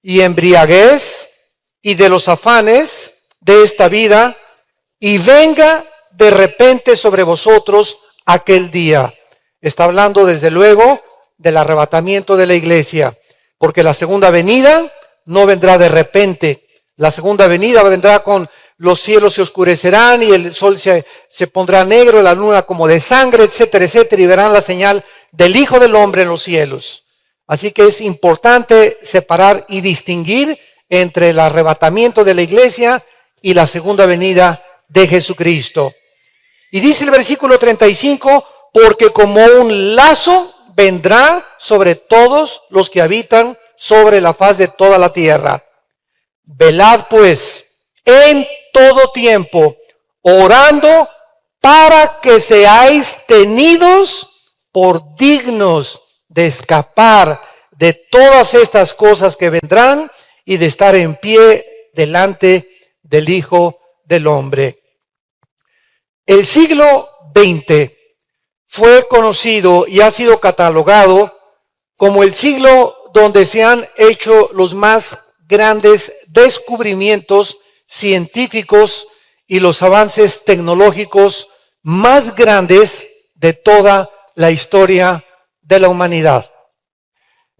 y embriaguez y de los afanes de esta vida, y venga de repente sobre vosotros aquel día. Está hablando desde luego del arrebatamiento de la iglesia, porque la segunda venida no vendrá de repente. La segunda venida vendrá con los cielos se oscurecerán y el sol se pondrá negro, la luna como de sangre, etcétera, etcétera, y verán la señal del Hijo del Hombre en los cielos. Así que es importante separar y distinguir entre el arrebatamiento de la iglesia y la segunda venida de Jesucristo. Y dice el versículo 35, porque como un lazo vendrá sobre todos los que habitan sobre la faz de toda la tierra. Velad pues en todo tiempo, orando para que seáis tenidos por dignos de escapar de todas estas cosas que vendrán y de estar en pie delante del Hijo del Hombre. El siglo XX fue conocido y ha sido catalogado como el siglo donde se han hecho los más grandes descubrimientos científicos y los avances tecnológicos más grandes de toda la historia de la humanidad.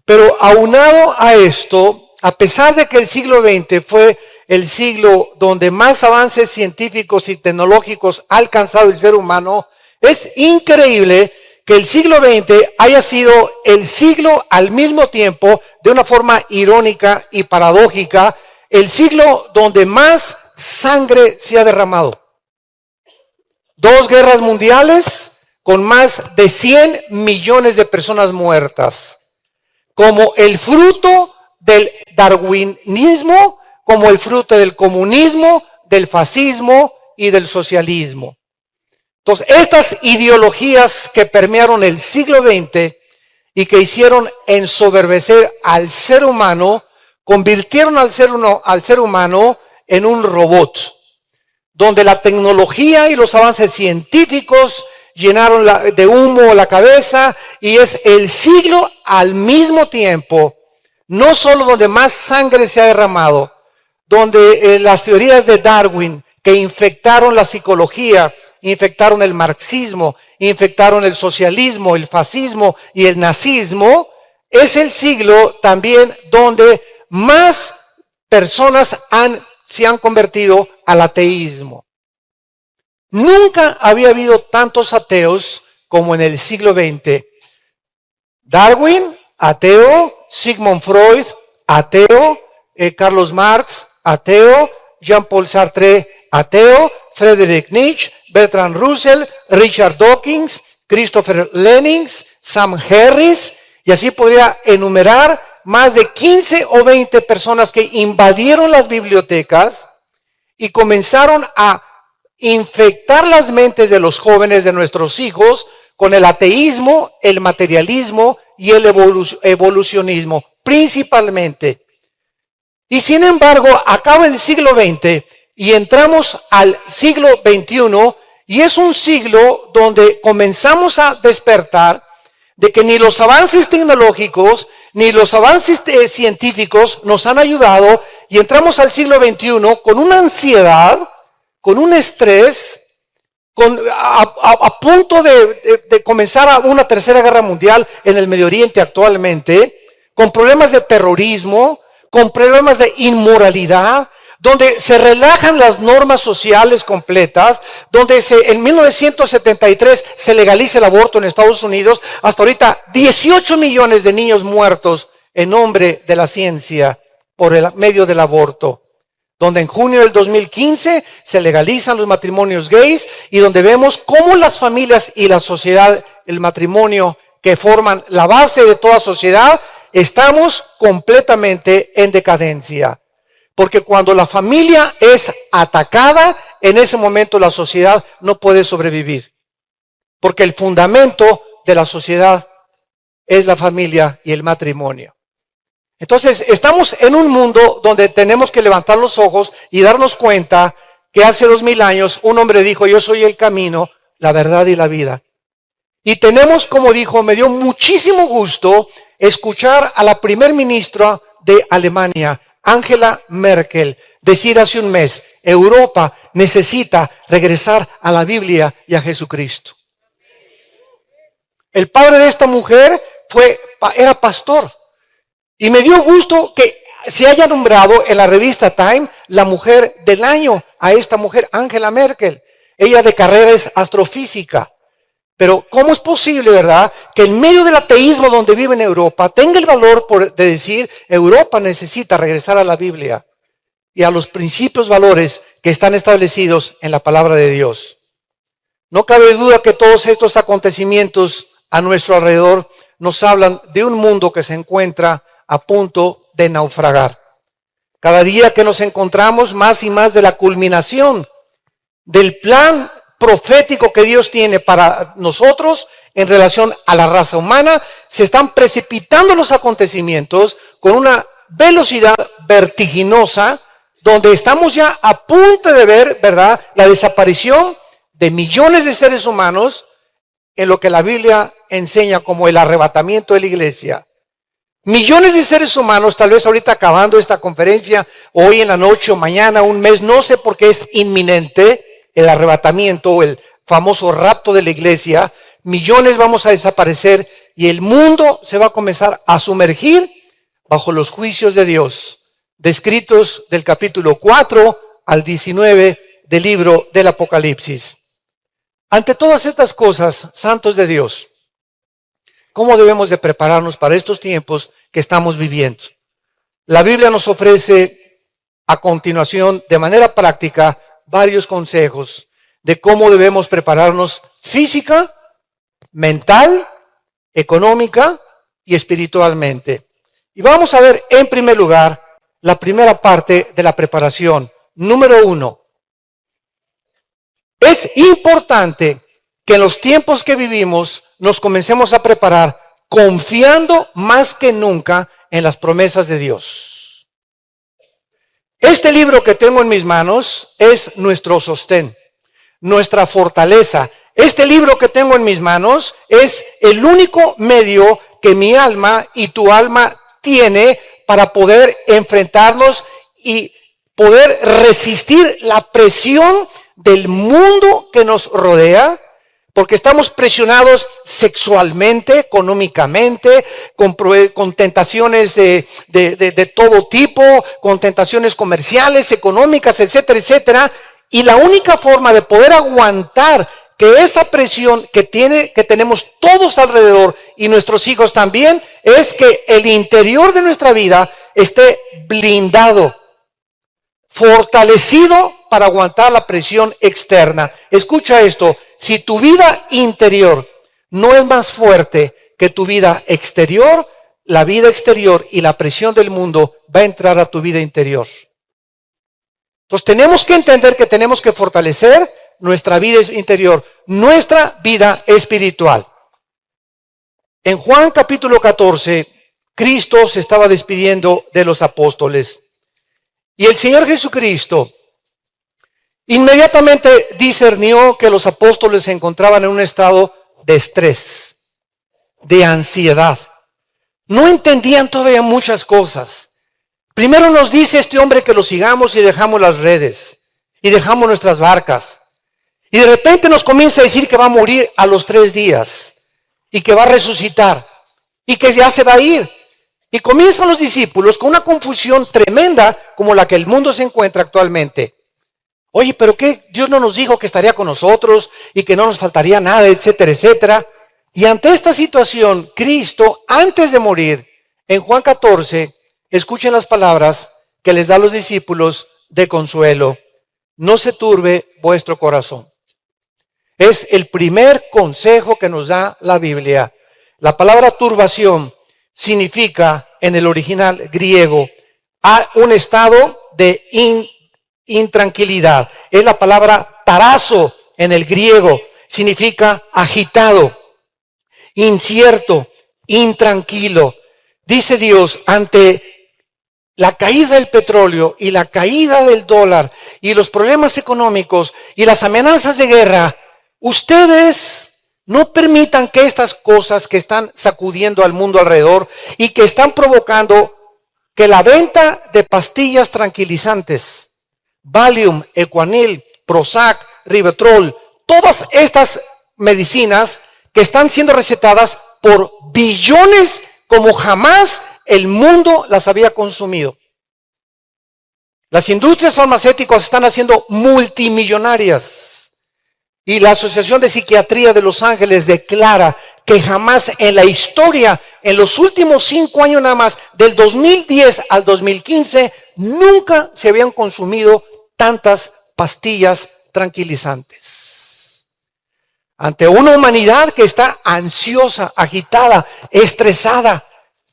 Pero aunado a esto, a pesar de que el siglo XX fue el siglo donde más avances científicos y tecnológicos ha alcanzado el ser humano, es increíble que el siglo XX haya sido el siglo al mismo tiempo, de una forma irónica y paradójica, el siglo donde más sangre se ha derramado. 2 guerras mundiales con más de 100 millones de personas muertas, como el fruto del darwinismo, como el fruto del comunismo, del fascismo y del socialismo. Entonces, estas ideologías que permearon el siglo XX y que hicieron ensoberbecer al ser humano, convirtieron al ser humano en un robot, donde la tecnología y los avances científicos llenaron de humo la cabeza, y es el siglo al mismo tiempo, no solo donde más sangre se ha derramado, donde las teorías de Darwin, que infectaron la psicología, infectaron el marxismo, infectaron el socialismo, el fascismo y el nazismo, es el siglo también donde más personas se han convertido al ateísmo. Nunca había habido tantos ateos como en el siglo XX. Darwin, ateo; Sigmund Freud, ateo; Carlos Marx, ateo; Jean-Paul Sartre, ateo; Friedrich Nietzsche, Bertrand Russell, Richard Dawkins, Christopher Lenin, Sam Harris, y así podría enumerar más de 15 o 20 personas que invadieron las bibliotecas y comenzaron a infectar las mentes de los jóvenes, de nuestros hijos, con el ateísmo, el materialismo y el evolucionismo, principalmente. Y sin embargo, acaba el siglo XX y entramos al siglo XXI, y es un siglo donde comenzamos a despertar de que ni los avances tecnológicos ni los avances científicos nos han ayudado, y entramos al siglo XXI con una ansiedad, con un estrés, a punto de comenzar una tercera guerra mundial en el Medio Oriente actualmente, con problemas de terrorismo, con problemas de inmoralidad, donde se relajan las normas sociales completas, donde en 1973 se legaliza el aborto en Estados Unidos, hasta ahorita 18 millones de niños muertos en nombre de la ciencia por el medio del aborto, donde en junio del 2015 se legalizan los matrimonios gays, y donde vemos cómo las familias y la sociedad, el matrimonio que forman la base de toda sociedad, estamos completamente en decadencia. Porque cuando la familia es atacada, en ese momento la sociedad no puede sobrevivir. Porque el fundamento de la sociedad es la familia y el matrimonio. Entonces, estamos en un mundo donde tenemos que levantar los ojos y darnos cuenta que hace 2000 años un hombre dijo: yo soy el camino, la verdad y la vida. Y tenemos, como dijo, me dio muchísimo gusto escuchar a la primer ministra de Alemania, Angela Merkel, decir hace un mes: Europa necesita regresar a la Biblia y a Jesucristo. El padre de esta mujer era pastor. Y me dio gusto que se haya nombrado en la revista Time la mujer del año a esta mujer, Angela Merkel. Ella de carrera es astrofísica. Pero ¿cómo es posible, verdad, que en medio del ateísmo donde vive en Europa tenga el valor de decir: Europa necesita regresar a la Biblia y a los principios, valores que están establecidos en la palabra de Dios? No cabe duda que todos estos acontecimientos a nuestro alrededor nos hablan de un mundo que se encuentra a punto de naufragar. Cada día que nos encontramos más y más de la culminación del plan profético que Dios tiene para nosotros en relación a la raza humana, se están precipitando los acontecimientos con una velocidad vertiginosa, donde estamos ya a punto de ver, ¿verdad?, la desaparición de millones de seres humanos en lo que la Biblia enseña como el arrebatamiento de la iglesia. Millones de seres humanos, tal vez ahorita acabando esta conferencia, hoy en la noche o mañana, un mes, no sé por qué es inminente el arrebatamiento o el famoso rapto de la iglesia. Millones vamos a desaparecer y el mundo se va a comenzar a sumergir bajo los juicios de Dios, descritos del capítulo 4 al 19 del libro del Apocalipsis. Ante todas estas cosas, santos de Dios, ¿cómo debemos de prepararnos para estos tiempos que estamos viviendo? La Biblia nos ofrece a continuación, de manera práctica, varios consejos de cómo debemos prepararnos física, mental, económica y espiritualmente. Y vamos a ver en primer lugar la primera parte de la preparación. Número 1. Es importante que en los tiempos que vivimos nos comencemos a preparar confiando más que nunca en las promesas de Dios. Este libro que tengo en mis manos es nuestro sostén, nuestra fortaleza. Este libro que tengo en mis manos es el único medio que mi alma y tu alma tiene para poder enfrentarnos y poder resistir la presión del mundo que nos rodea, porque estamos presionados sexualmente, económicamente, con tentaciones de todo tipo, con tentaciones comerciales, económicas, etcétera, etcétera. Y la única forma de poder aguantar que esa presión que tenemos todos alrededor y nuestros hijos también, es que el interior de nuestra vida esté blindado, fortalecido para aguantar la presión externa. Escucha esto: si tu vida interior no es más fuerte que tu vida exterior, la vida exterior y la presión del mundo va a entrar a tu vida interior. Entonces tenemos que entender que tenemos que fortalecer nuestra vida interior, nuestra vida espiritual. En Juan capítulo 14, Cristo se estaba despidiendo de los apóstoles. Y el Señor Jesucristo inmediatamente discernió que los apóstoles se encontraban en un estado de estrés, de ansiedad. No entendían todavía muchas cosas. Primero nos dice este hombre que lo sigamos y dejamos las redes y dejamos nuestras barcas. Y de repente nos comienza a decir que va a morir a los 3 días y que va a resucitar y que ya se va a ir. Y comienzan los discípulos con una confusión tremenda como la que el mundo se encuentra actualmente. Oye, ¿pero qué? Dios no nos dijo que estaría con nosotros y que no nos faltaría nada, etcétera, etcétera. Y ante esta situación, Cristo, antes de morir, en Juan 14, escuchen las palabras que les da a los discípulos de consuelo. No se turbe vuestro corazón. Es el primer consejo que nos da la Biblia. La palabra turbación significa en el original griego a un estado de intranquilidad. Es la palabra tarazo en el griego. Significa agitado, incierto, intranquilo. Dice Dios, ante la caída del petróleo y la caída del dólar y los problemas económicos y las amenazas de guerra, ustedes no permitan que estas cosas que están sacudiendo al mundo alrededor y que están provocando que la venta de pastillas tranquilizantes, Valium, Equanil, Prozac, Rivotril, todas estas medicinas que están siendo recetadas por billones como jamás el mundo las había consumido. Las industrias farmacéuticas están haciendo multimillonarias. Y la Asociación de Psiquiatría de Los Ángeles declara que jamás en la historia, en los últimos 5 años nada más, del 2010 al 2015, nunca se habían consumido tantas pastillas tranquilizantes. Ante una humanidad que está ansiosa, agitada, estresada,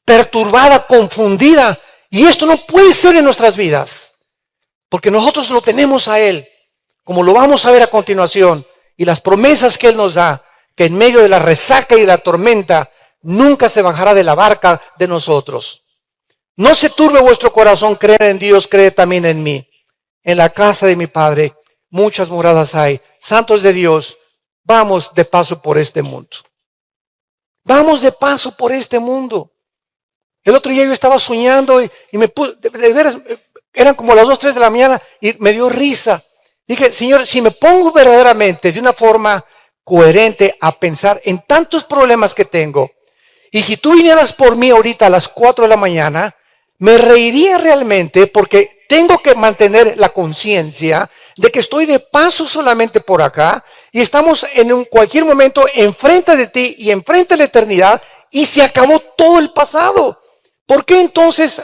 perturbada, confundida, y esto no puede ser en nuestras vidas. Porque nosotros lo tenemos a Él, como lo vamos a ver a continuación, y las promesas que Él nos da, que en medio de la resaca y de la tormenta, nunca se bajará de la barca de nosotros. No se turbe vuestro corazón, creed en Dios, creed también en mí. En la casa de mi Padre muchas moradas hay. Santos de Dios, vamos de paso por este mundo. Vamos de paso por este mundo. El otro día yo estaba soñando y me puse, de veras, eran como las 2, 3 de la mañana y me dio risa. Dije, Señor, si me pongo verdaderamente de una forma coherente a pensar en tantos problemas que tengo, y si tú vinieras por mí ahorita a las 4 de la mañana, me reiría realmente porque tengo que mantener la conciencia de que estoy de paso solamente por acá y estamos en cualquier momento enfrente de ti y enfrente de la eternidad y se acabó todo el pasado. ¿Por qué entonces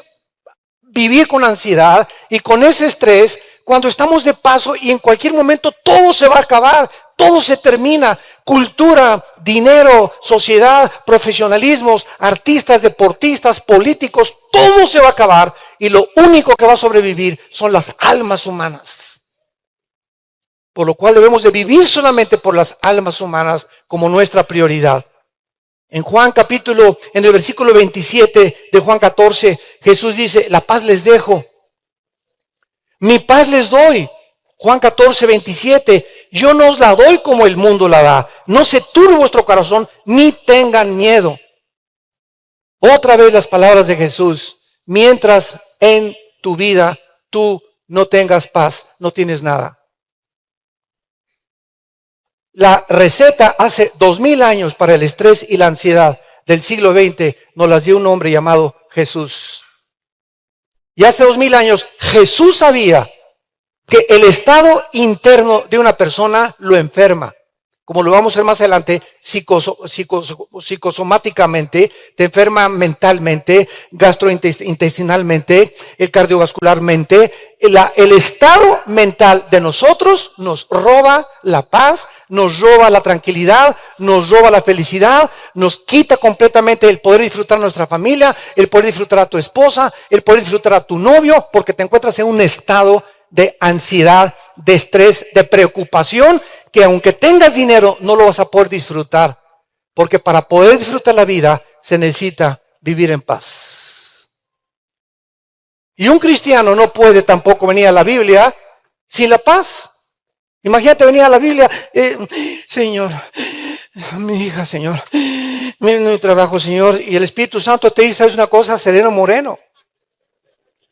vivir con ansiedad y con ese estrés cuando estamos de paso y en cualquier momento todo se va a acabar, todo se termina? Cultura, dinero, sociedad, profesionalismos, artistas, deportistas, políticos, todo se va a acabar y lo único que va a sobrevivir son las almas humanas. Por lo cual debemos de vivir solamente por las almas humanas como nuestra prioridad. En el versículo 27 de Juan 14, Jesús dice, la paz les dejo, mi paz les doy. Juan 14, 27, yo no os la doy como el mundo la da. No se turbe vuestro corazón, ni tengan miedo. Otra vez las palabras de Jesús, mientras en tu vida tú no tengas paz, no tienes nada. La receta hace 2000 años para el estrés y la ansiedad del siglo XX nos las dio un hombre llamado Jesús. Y hace 2000 años Jesús sabía que el estado interno de una persona lo enferma. Como lo vamos a ver más adelante, psicosomáticamente, te enferma mentalmente, gastrointestinalmente, cardiovascularmente. El estado mental de nosotros nos roba la paz, nos roba la tranquilidad, nos roba la felicidad, nos quita completamente el poder disfrutar a nuestra familia, el poder disfrutar a tu esposa, el poder disfrutar a tu novio, porque te encuentras en un estado de ansiedad, de estrés, de preocupación, que aunque tengas dinero no lo vas a poder disfrutar, porque para poder disfrutar la vida se necesita vivir en paz. Y un cristiano no puede tampoco venir a la Biblia sin la paz. Imagínate venir a la Biblia, Señor, mi hija, Señor, mi trabajo, Señor, y el Espíritu Santo te dice, ¿sabes una cosa? Sereno moreno.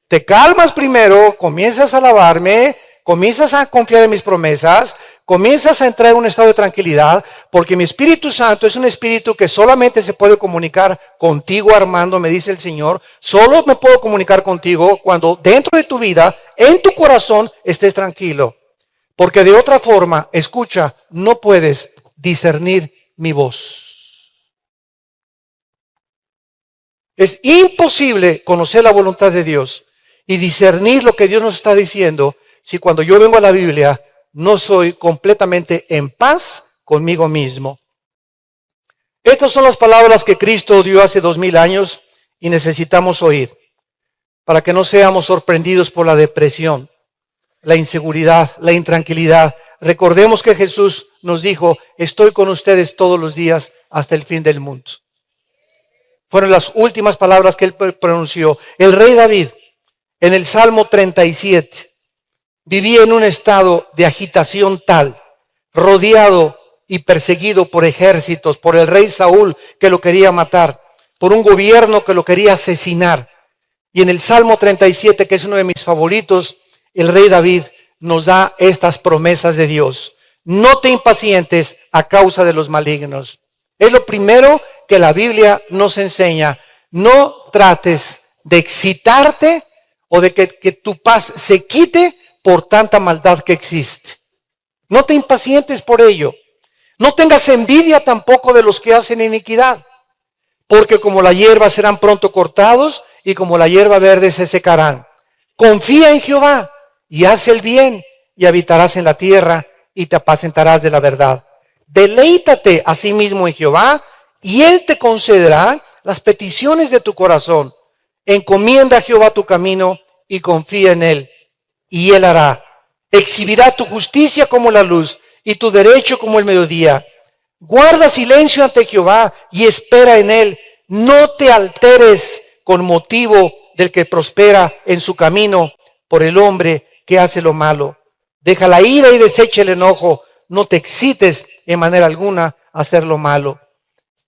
Te calmas primero, comienzas a alabarme, comienzas a confiar en mis promesas, comienzas a entrar en un estado de tranquilidad, porque mi Espíritu Santo es un espíritu que solamente se puede comunicar contigo, Armando, me dice el Señor. Solo me puedo comunicar contigo cuando dentro de tu vida, en tu corazón, estés tranquilo. Porque de otra forma, escucha, no puedes discernir mi voz. Es imposible conocer la voluntad de Dios y discernir lo que Dios nos está diciendo si cuando yo vengo a la Biblia no soy completamente en paz conmigo mismo. Estas son las palabras que Cristo dio hace 2000 años y necesitamos oír para que no seamos sorprendidos por la depresión, la inseguridad, la intranquilidad. Recordemos que Jesús nos dijo, estoy con ustedes todos los días hasta el fin del mundo. Fueron las últimas palabras que él pronunció. El rey David, en el Salmo 37, vivía en un estado de agitación tal, rodeado y perseguido por ejércitos, por el rey Saúl que lo quería matar, por un gobierno que lo quería asesinar. Y en el Salmo 37, que es uno de mis favoritos, el rey David nos da estas promesas de Dios. No te impacientes a causa de los malignos. Es lo primero que la Biblia nos enseña. No trates de excitarte o de que tu paz se quite por tanta maldad que existe. No te impacientes por ello. No tengas envidia tampoco de los que hacen iniquidad, porque como la hierba serán pronto cortados y como la hierba verde se secarán. Confía en Jehová y haz el bien y habitarás en la tierra y te apacentarás de la verdad. Deleítate a sí mismo en Jehová y Él te concederá las peticiones de tu corazón. Encomienda a Jehová tu camino y confía en Él y Él hará. Exhibirá tu justicia como la luz y tu derecho como el mediodía. Guarda silencio ante Jehová y espera en Él. No te alteres con motivo del que prospera en su camino por el hombre que hace lo malo. Deja la ira y desecha el enojo. No te excites en manera alguna a hacer lo malo.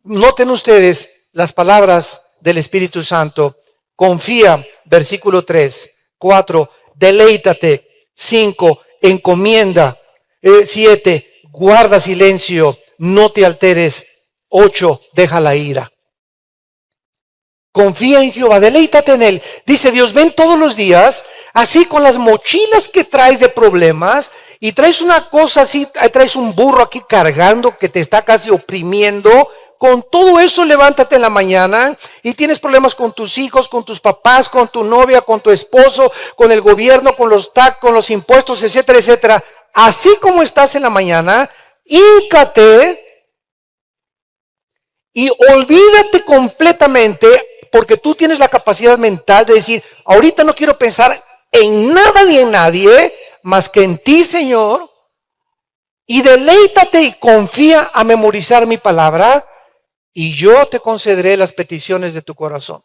Noten ustedes las palabras del Espíritu Santo. Confía, versículo 3. 4, deleítate. 5, encomienda. 7, guarda silencio, no te alteres. 8, deja la ira. Confía en Jehová, deleítate en Él. Dice Dios, ven todos los días, así con las mochilas que traes de problemas, y traes una cosa así, traes un burro aquí cargando que te está casi oprimiendo. Con todo eso levántate en la mañana y tienes problemas con tus hijos, con tus papás, con tu novia, con tu esposo, con el gobierno, con los tax, con los impuestos, etcétera, etcétera. Así como estás en la mañana, híncate y olvídate completamente, porque tú tienes la capacidad mental de decir, ahorita no quiero pensar en nada ni en nadie, más que en ti, Señor, y deleítate y confía a memorizar mi palabra, y yo te concederé las peticiones de tu corazón.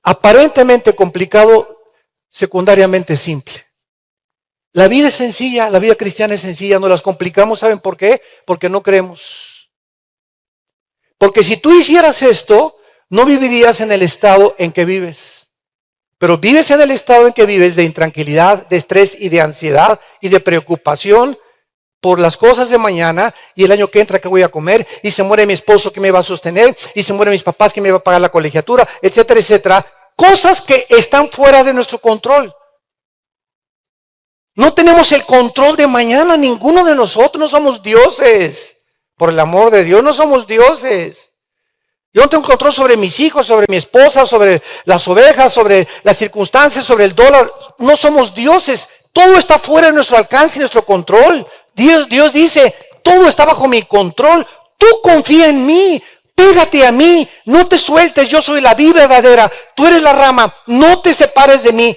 Aparentemente complicado, secundariamente simple. La vida es sencilla, la vida cristiana es sencilla, no las complicamos, ¿saben por qué? Porque no creemos. Porque si tú hicieras esto, no vivirías en el estado en que vives. Pero vives en el estado en que vives de intranquilidad, de estrés y de ansiedad y de preocupación por las cosas de mañana y el año que entra que voy a comer, y se muere mi esposo que me va a sostener, y se mueren mis papás que me va a pagar la colegiatura, etcétera, etcétera. Cosas que están fuera de nuestro control. No tenemos el control de mañana, ninguno de nosotros, no somos dioses. Por el amor de Dios, no somos dioses. Yo no tengo control sobre mis hijos, sobre mi esposa, sobre las ovejas, sobre las circunstancias, sobre el dólar. No somos dioses. Todo está fuera de nuestro alcance y nuestro control. Dios dice, todo está bajo mi control. Tú confía en mí, pégate a mí, no te sueltes, yo soy la vid verdadera, tú eres la rama, no te separes de mí.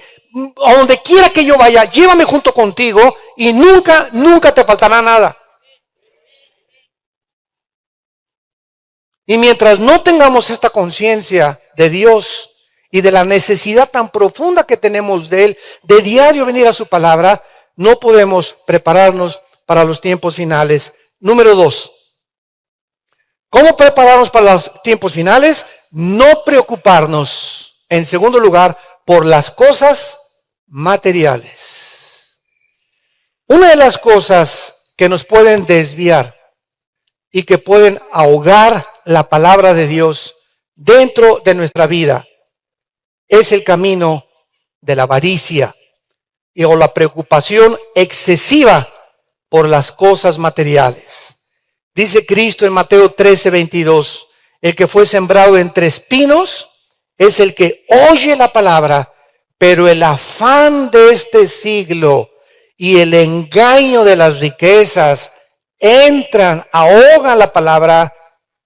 A donde quiera que yo vaya, llévame junto contigo y nunca te faltará nada. Y mientras no tengamos esta conciencia de Dios y de la necesidad tan profunda que tenemos de Él, de diario venir a su palabra, no podemos prepararnos para los tiempos finales. Número 2. ¿Cómo prepararnos para los tiempos finales? No preocuparnos, en segundo lugar, por las cosas materiales. Una de las cosas que nos pueden desviar y que pueden ahogar la palabra de Dios dentro de nuestra vida es el camino de la avaricia o la preocupación excesiva por las cosas materiales. Dice Cristo en Mateo 13:22, el que fue sembrado entre espinos es el que oye la palabra, pero el afán de este siglo y el engaño de las riquezas entran, ahogan la palabra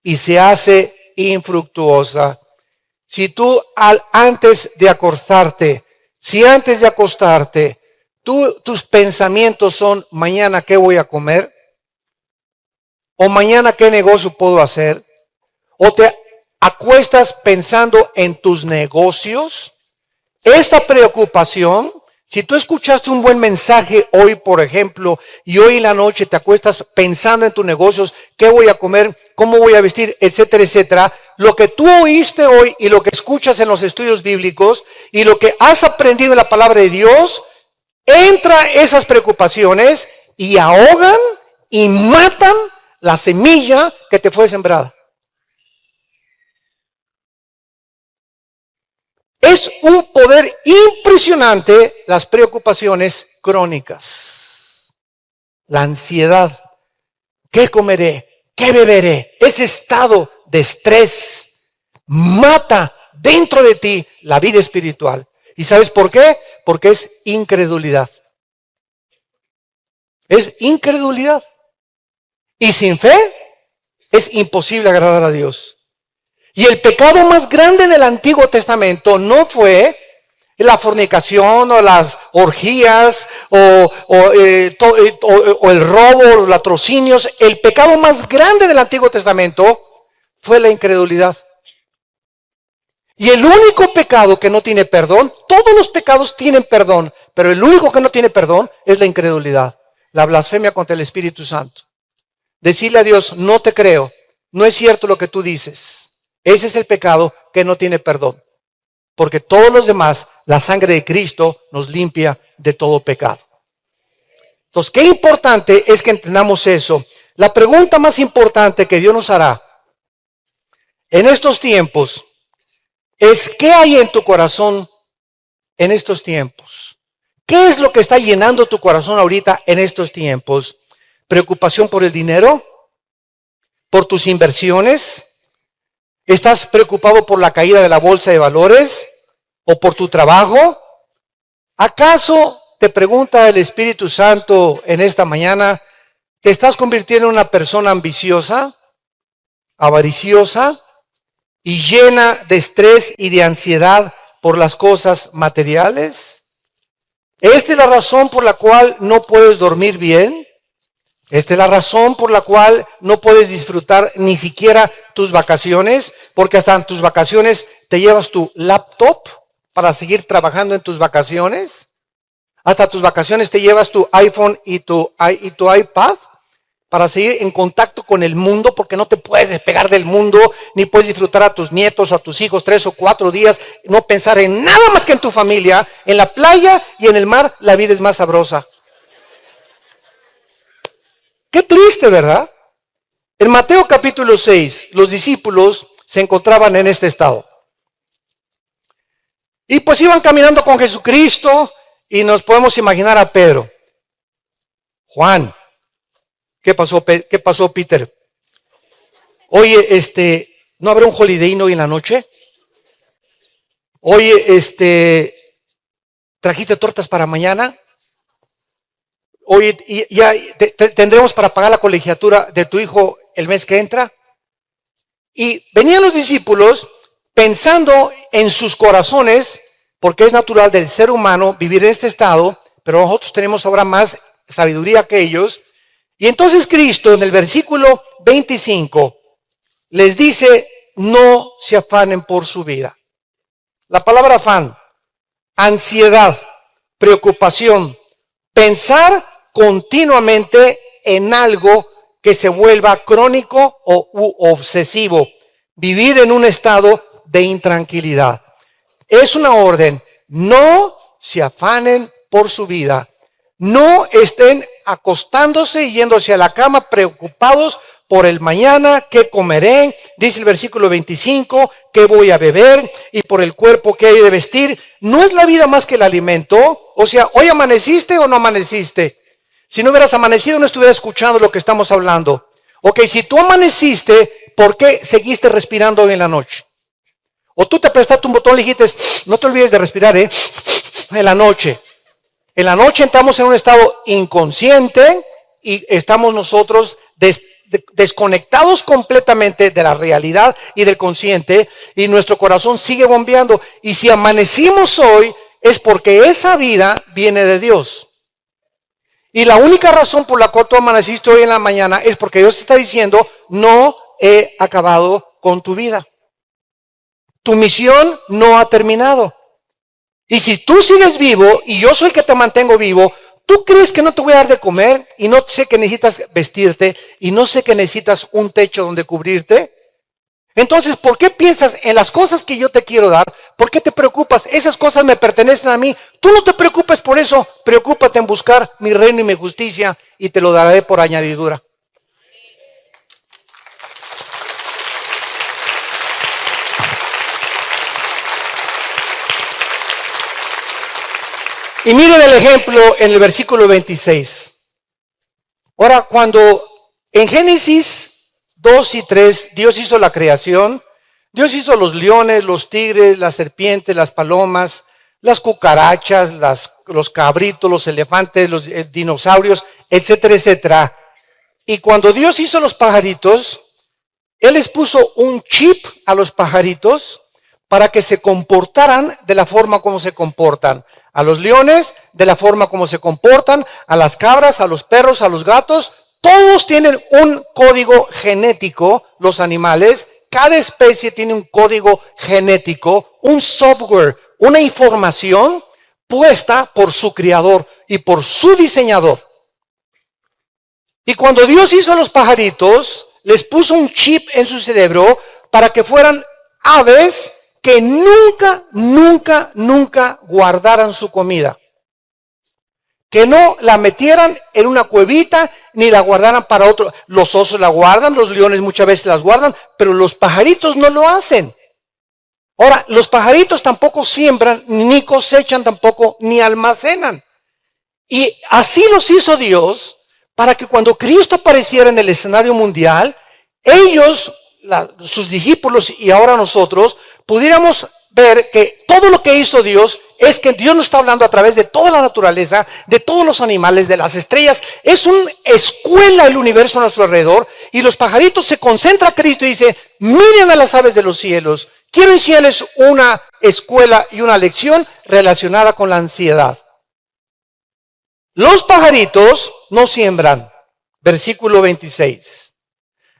y se hace infructuosa. Si tú antes de acostarte, tus pensamientos son, mañana qué voy a comer, o mañana qué negocio puedo hacer, o te acuestas pensando en tus negocios, esta preocupación, Si tú escuchaste un buen mensaje hoy, por ejemplo, y hoy en la noche te acuestas pensando en tus negocios, qué voy a comer, cómo voy a vestir, etcétera, etcétera, lo que tú oíste hoy y lo que escuchas en los estudios bíblicos y lo que has aprendido en la palabra de Dios, entra esas preocupaciones y ahogan y matan la semilla que te fue sembrada. Es un poder impresionante las preocupaciones crónicas, la ansiedad, ¿qué comeré? ¿Qué beberé? Ese estado de estrés mata dentro de ti la vida espiritual. ¿Y sabes por qué? Porque es incredulidad. Es incredulidad. Y sin fe es imposible agradar a Dios. Y el pecado más grande del Antiguo Testamento no fue la fornicación o las orgías o el robo, los latrocinios. El pecado más grande del Antiguo Testamento fue la incredulidad. Y el único pecado que no tiene perdón, todos los pecados tienen perdón, pero el único que no tiene perdón es la incredulidad, la blasfemia contra el Espíritu Santo. Decirle a Dios, no te creo, no es cierto lo que tú dices. Ese es el pecado que no tiene perdón. Porque todos los demás, la sangre de Cristo nos limpia de todo pecado. Entonces, qué importante es que entendamos eso. La pregunta más importante que Dios nos hará en estos tiempos es, ¿qué hay en tu corazón en estos tiempos? ¿Qué es lo que está llenando tu corazón ahorita en estos tiempos? ¿Preocupación por el dinero? ¿Por tus inversiones? ¿Estás preocupado por la caída de la bolsa de valores? ¿O por tu trabajo? ¿Acaso, te pregunta el Espíritu Santo en esta mañana, te estás convirtiendo en una persona ambiciosa, avariciosa y llena de estrés y de ansiedad por las cosas materiales? ¿Esta es la razón por la cual no puedes dormir bien? Esta es la razón por la cual no puedes disfrutar ni siquiera tus vacaciones, porque hasta en tus vacaciones te llevas tu laptop para seguir trabajando en tus vacaciones. Hasta tus vacaciones te llevas tu iPhone y tu iPad para seguir en contacto con el mundo, porque no te puedes despegar del mundo, ni puedes disfrutar a tus nietos, a tus hijos 3 o 4 días, no pensar en nada más que en tu familia, en la playa y en el mar. La vida es más sabrosa. Qué triste, ¿verdad? En Mateo capítulo 6, los discípulos se encontraban en este estado. Y pues iban caminando con Jesucristo y nos podemos imaginar a Pedro. Juan, ¿qué pasó, Peter? Oye, ¿no habrá un holiday hoy en la noche? Oye, ¿trajiste tortas para mañana? Oye, ¿ya tendremos para pagar la colegiatura de tu hijo el mes que entra? Y venían los discípulos pensando en sus corazones, porque es natural del ser humano vivir en este estado, pero nosotros tenemos ahora más sabiduría que ellos. Y entonces Cristo en el versículo 25 les dice, no se afanen por su vida. La palabra afán, ansiedad, preocupación, pensar continuamente en algo que se vuelva crónico o obsesivo, vivir en un estado de intranquilidad. Es una orden, no se afanen por su vida, no estén acostándose y yéndose a la cama preocupados por el mañana, qué comeré, dice el versículo 25, qué voy a beber y por el cuerpo que hay de vestir. ¿No es la vida más que el alimento? O sea, ¿hoy amaneciste o no amaneciste? Si no hubieras amanecido, no estuvieras escuchando lo que estamos hablando. Ok, si tú amaneciste, ¿por qué seguiste respirando hoy en la noche? O tú te prestaste un botón y dijiste, no te olvides de respirar, en la noche. En la noche entramos en un estado inconsciente y estamos nosotros desconectados completamente de la realidad y del consciente, y nuestro corazón sigue bombeando. Y si amanecimos hoy, es porque esa vida viene de Dios. Y la única razón por la cual tú amaneciste hoy en la mañana es porque Dios te está diciendo, no he acabado con tu vida. Tu misión no ha terminado. Y si tú sigues vivo y yo soy el que te mantengo vivo, ¿tú crees que no te voy a dar de comer y no sé que necesitas vestirte y no sé que necesitas un techo donde cubrirte? Entonces, ¿por qué piensas en las cosas que yo te quiero dar? ¿Por qué te preocupas? Esas cosas me pertenecen a mí. Tú no te preocupes por eso. Preocúpate en buscar mi reino y mi justicia y te lo daré por añadidura. Y miren el ejemplo en el versículo 26. Ahora, cuando en Génesis 2 y 3 Dios hizo la creación, Dios hizo los leones, los tigres, las serpientes, las palomas, las cucarachas, los cabritos, los elefantes, los dinosaurios, etcétera, etcétera. Y cuando Dios hizo los pajaritos, Él les puso un chip a los pajaritos para que se comportaran de la forma como se comportan. A los leones, de la forma como se comportan, a las cabras, a los perros, a los gatos. Todos tienen un código genético, los animales. Cada especie tiene un código genético, un software, una información puesta por su creador y por su diseñador. Y cuando Dios hizo a los pajaritos, les puso un chip en su cerebro para que fueran aves que nunca guardaran su comida. Que no la metieran en una cuevita ni la guardaran para otro. Los osos la guardan, los leones muchas veces las guardan, pero los pajaritos no lo hacen. Ahora, los pajaritos tampoco siembran, ni cosechan tampoco, ni almacenan. Y así los hizo Dios para que cuando Cristo apareciera en el escenario mundial, ellos, sus discípulos y ahora nosotros, pudiéramos ver que todo lo que hizo Dios es que Dios nos está hablando a través de toda la naturaleza, de todos los animales, de las estrellas. Es una escuela el universo a nuestro alrededor y los pajaritos se concentra a Cristo y dice, miren a las aves de los cielos. Quiero enseñarles una escuela y una lección relacionada con la ansiedad. Los pajaritos no siembran. Versículo 26.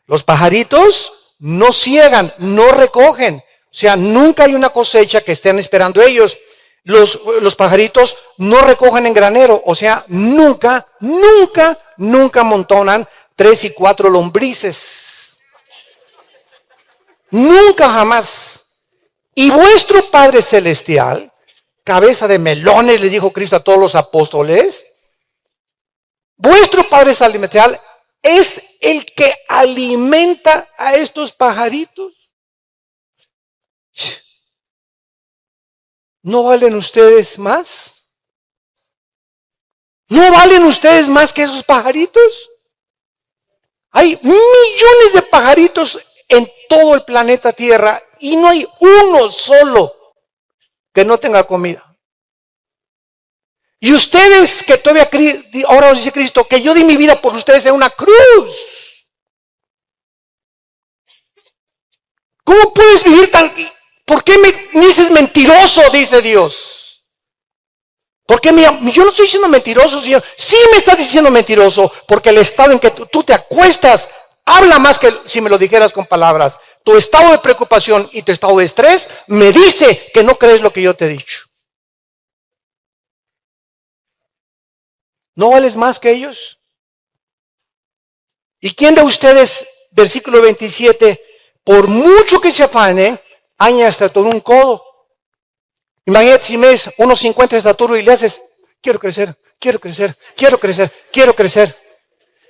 Los pajaritos no ciegan, no recogen. O sea, nunca hay una cosecha que estén esperando ellos. Los pajaritos no recogen en granero. O sea, nunca amontonan 3 y 4 lombrices. Nunca jamás. Y vuestro Padre Celestial, cabeza de melones, les dijo Cristo a todos los apóstoles, vuestro Padre Celestial es el que alimenta a estos pajaritos. ¿No valen ustedes más? ¿No valen ustedes más que esos pajaritos? Hay millones de pajaritos en todo el planeta Tierra y no hay uno solo que no tenga comida. Y ustedes que todavía, ahora dice Cristo, que yo di mi vida por ustedes en una cruz. ¿Cómo puedes vivir tan... ¿Por qué me dices mentiroso? Dice Dios. Porque yo no estoy diciendo mentiroso, Señor. Sí me estás diciendo mentiroso, porque el estado en que tú te acuestas habla más que si me lo dijeras con palabras. Tu estado de preocupación y tu estado de estrés me dice que no crees lo que yo te he dicho. ¿No vales más que ellos? ¿Y quién de ustedes, versículo 27, por mucho que se afane, añade hasta todo un codo? Imagínate si me es 1.50 de estatura y le haces, quiero crecer.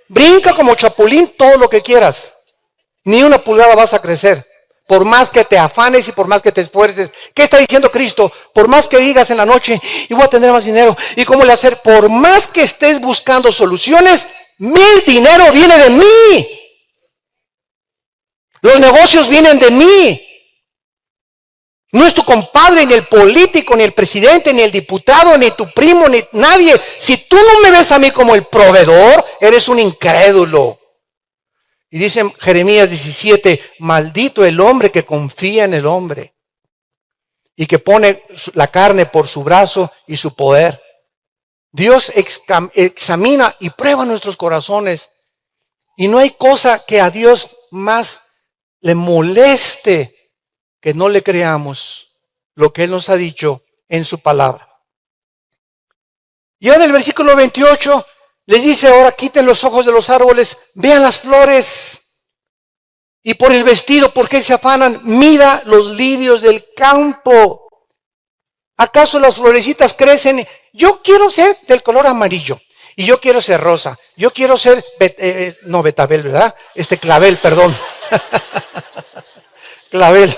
Brinca como chapulín todo lo que quieras. Ni una pulgada vas a crecer. Por más que te afanes y por más que te esfuerces. ¿Qué está diciendo Cristo? Por más que digas en la noche, y voy a tener más dinero, ¿y cómo le hacer? Por más que estés buscando soluciones, mi dinero viene de mí. Los negocios vienen de mí. No es tu compadre, ni el político, ni el presidente, ni el diputado, ni tu primo, ni nadie. Si tú no me ves a mí como el proveedor, eres un incrédulo. Y dice Jeremías 17, maldito el hombre que confía en el hombre y que pone la carne por su brazo y su poder. Dios examina y prueba nuestros corazones y no hay cosa que a Dios más le moleste que no le creamos lo que Él nos ha dicho en su palabra. Y ahora en el versículo 28 les dice, ahora quiten los ojos de los árboles, vean las flores. Y por el vestido, ¿por qué se afanan? Mira los lirios del campo. ¿Acaso las florecitas crecen? Yo quiero ser del color amarillo. Y yo quiero ser rosa. Yo quiero ser, no betabel, ¿verdad? Clavel, perdón. Clavel,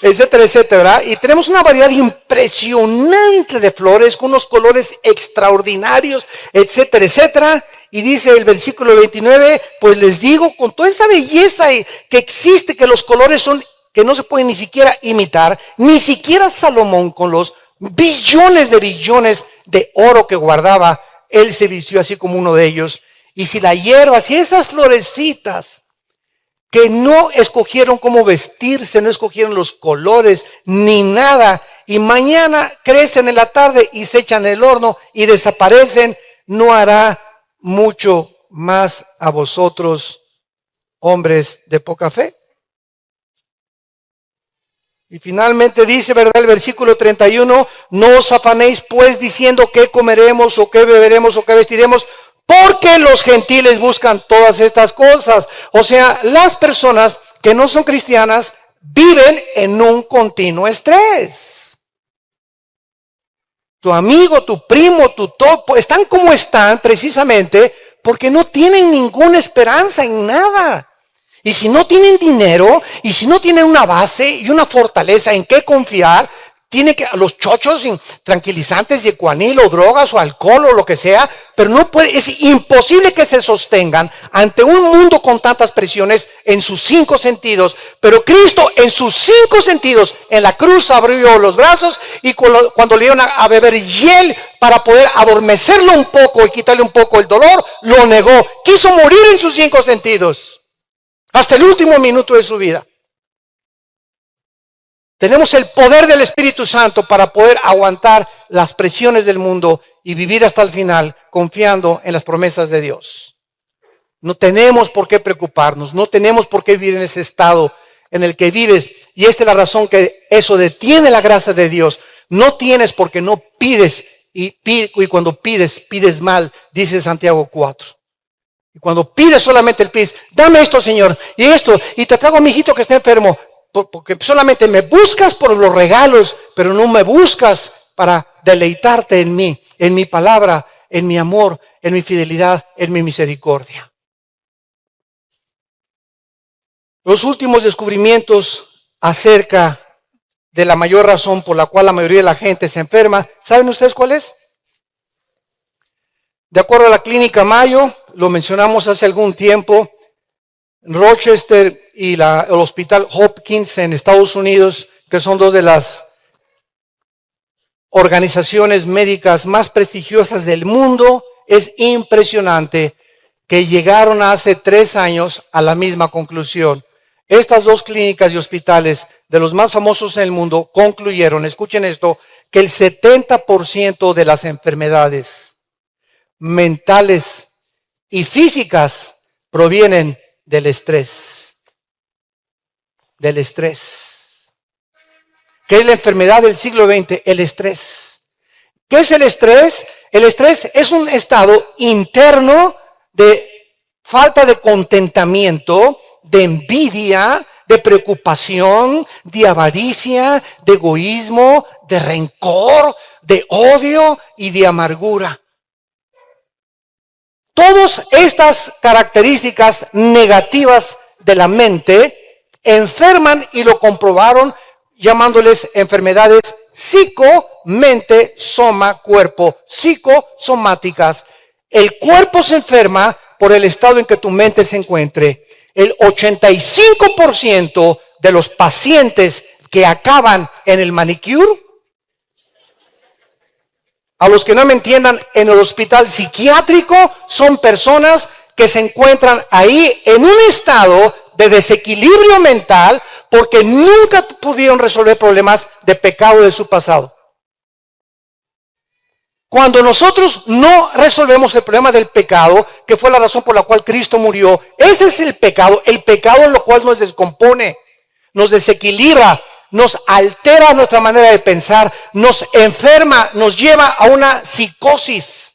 etcétera, etcétera, ¿verdad? Y tenemos una variedad impresionante de flores con unos colores extraordinarios, etcétera, etcétera. Y dice el versículo 29, pues les digo, con toda esa belleza que existe, que los colores son, que no se pueden ni siquiera imitar, ni siquiera Salomón con los billones de oro que guardaba, él se vistió así como uno de ellos. Y si la hierba, si esas florecitas que no escogieron cómo vestirse, no escogieron los colores, ni nada, y mañana crecen en la tarde y se echan en el horno y desaparecen, no hará mucho más a vosotros, hombres de poca fe. Y finalmente dice, ¿verdad? El versículo 31, no os afanéis pues diciendo qué comeremos o qué beberemos o qué vestiremos, porque los gentiles buscan todas estas cosas. O sea, las personas que no son cristianas viven en un continuo estrés. Tu amigo, tu primo, tu topo, están como están precisamente porque no tienen ninguna esperanza en nada. Y si no tienen dinero, y si no tienen una base y una fortaleza en qué confiar, tiene que, los chochos tranquilizantes de Ecuanil o drogas o alcohol o lo que sea, pero no puede, es imposible que se sostengan ante un mundo con tantas presiones en sus 5 sentidos. Pero Cristo en sus 5 sentidos, en la cruz abrió los brazos y cuando le dieron a beber hiel para poder adormecerlo un poco y quitarle un poco el dolor, lo negó. Quiso morir en sus 5 sentidos. Hasta el último minuto de su vida. Tenemos el poder del Espíritu Santo para poder aguantar las presiones del mundo y vivir hasta el final confiando en las promesas de Dios. No tenemos por qué preocuparnos, no tenemos por qué vivir en ese estado en el que vives. Y esta es la razón que eso detiene la gracia de Dios. No tienes porque no pides y cuando pides mal, dice Santiago 4. Y cuando pides solamente el pides, dame esto, Señor, y esto, y te traigo a mi hijito que está enfermo, porque solamente me buscas por los regalos, pero no me buscas para deleitarte en mí, en mi palabra, en mi amor, en mi fidelidad, en mi misericordia. Los últimos descubrimientos acerca de la mayor razón por la cual la mayoría de la gente se enferma, ¿saben ustedes cuál es? De acuerdo a la Clínica Mayo, lo mencionamos hace algún tiempo, Rochester y el Hospital Hopkins en Estados Unidos, que son 2 de las organizaciones médicas más prestigiosas del mundo, es impresionante que llegaron hace 3 años a la misma conclusión. Estas 2 clínicas y hospitales de los más famosos en el mundo concluyeron, escuchen esto, que el 70% de las enfermedades mentales y físicas provienen del estrés. Del estrés. ¿Qué es la enfermedad del siglo XX? El estrés. ¿Qué es el estrés? El estrés es un estado interno de falta de contentamiento, de envidia, de preocupación, de avaricia, de egoísmo, de rencor, de odio y de amargura. Todas estas características negativas de la mente enferman y lo comprobaron llamándoles enfermedades psico-mente, soma, cuerpo, psicosomáticas. El cuerpo se enferma por el estado en que tu mente se encuentre. El 85% de los pacientes que acaban en el manicure, a los que no me entiendan, en el hospital psiquiátrico, son personas que se encuentran ahí en un estado de desequilibrio mental porque nunca pudieron resolver problemas de pecado de su pasado. Cuando nosotros no resolvemos el problema del pecado, que fue la razón por la cual Cristo murió, ese es el pecado en lo cual nos descompone, nos desequilibra, nos altera nuestra manera de pensar, nos enferma, nos lleva a una psicosis.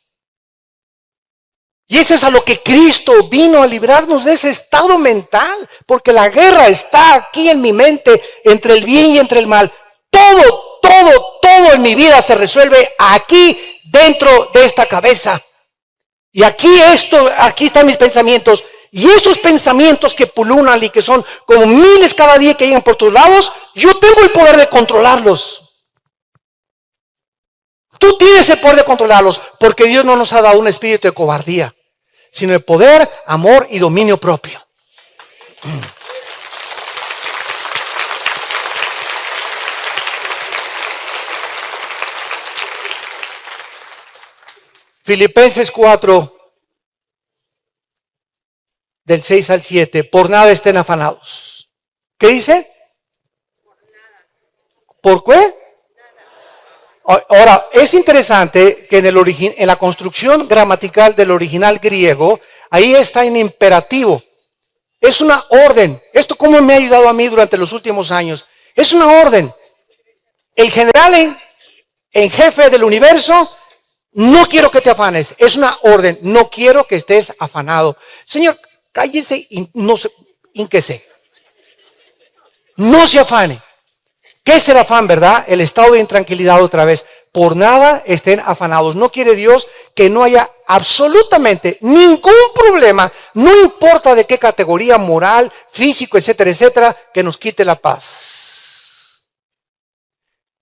Y eso es a lo que Cristo vino a librarnos de ese estado mental, porque la guerra está aquí en mi mente, entre el bien y entre el mal. Todo en mi vida se resuelve aquí dentro de esta cabeza. Y aquí están mis pensamientos. Y esos pensamientos que pululan y que son como miles cada día que llegan por todos lados, yo tengo el poder de controlarlos. Tú tienes el poder de controlarlos, porque Dios no nos ha dado un espíritu de cobardía, sino de poder, amor y dominio propio. Filipenses 4, del 6 al 7, por nada estén afanados. ¿Qué dice? ¿Por qué? Ahora, es interesante que en la construcción gramatical del original griego, ahí está en imperativo. Es una orden. Esto cómo me ha ayudado a mí durante los últimos años. Es una orden. El general en jefe del universo, no quiero que te afanes. Es una orden. No quiero que estés afanado. Señor, cállese y no se ínquese. No se afane. ¿Qué es el afán, verdad? El estado de intranquilidad otra vez. Por nada estén afanados. No quiere Dios que no haya absolutamente ningún problema, no importa de qué categoría moral, físico, etcétera, etcétera, que nos quite la paz.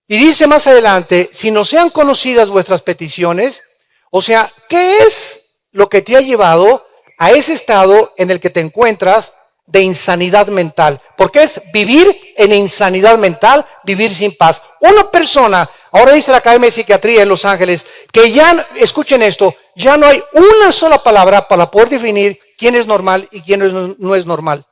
Y dice más adelante, si no sean conocidas vuestras peticiones, o sea, ¿qué es lo que te ha llevado a ese estado en el que te encuentras de insanidad mental? Porque es vivir en insanidad mental, vivir sin paz. Una persona, ahora dice la Academia de Psiquiatría en Los Ángeles, que ya, escuchen esto, ya no hay una sola palabra para poder definir quién es normal y quién no es normal.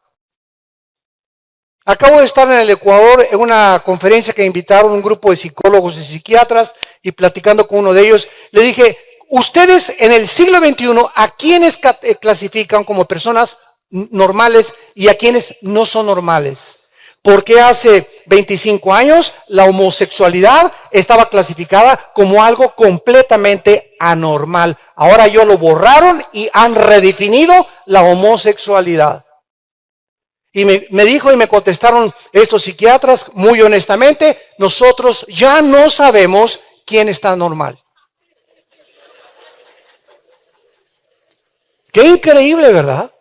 Acabo de estar en el Ecuador en una conferencia que invitaron un grupo de psicólogos y psiquiatras, y platicando con uno de ellos, le dije, ustedes en el siglo XXI, ¿a quiénes clasifican como personas normales y a quienes no son normales? Porque hace 25 años la homosexualidad estaba clasificada como algo completamente anormal. Ahora ya lo borraron y han redefinido la homosexualidad. Y me dijo y me contestaron estos psiquiatras muy honestamente, nosotros ya no sabemos quién está normal. Qué increíble, ¿verdad?